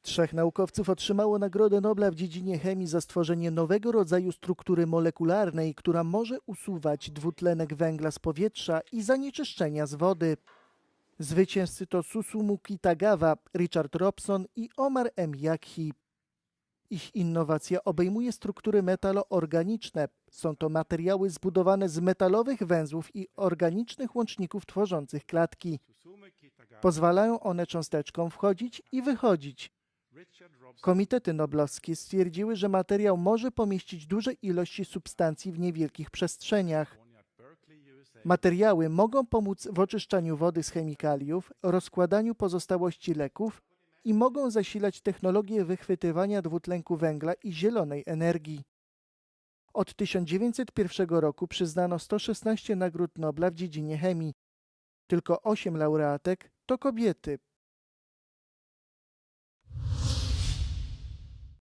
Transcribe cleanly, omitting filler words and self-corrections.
Trzech naukowców otrzymało Nagrodę Nobla w dziedzinie chemii za stworzenie nowego rodzaju struktury molekularnej, która może usuwać dwutlenek węgla z powietrza i zanieczyszczenia z wody. Zwycięzcy to Susumu Kitagawa, Richard Robson i Omar M. Yakhi. Ich innowacja obejmuje struktury metaloorganiczne. Są to materiały zbudowane z metalowych węzłów i organicznych łączników tworzących klatki. Pozwalają one cząsteczkom wchodzić i wychodzić. Komitety noblowskie stwierdziły, że materiał może pomieścić duże ilości substancji w niewielkich przestrzeniach. Materiały mogą pomóc w oczyszczaniu wody z chemikaliów, rozkładaniu pozostałości leków i mogą zasilać technologię wychwytywania dwutlenku węgla i zielonej energii. Od 1901 roku przyznano 116 nagród Nobla w dziedzinie chemii. Tylko 8 laureatek to kobiety.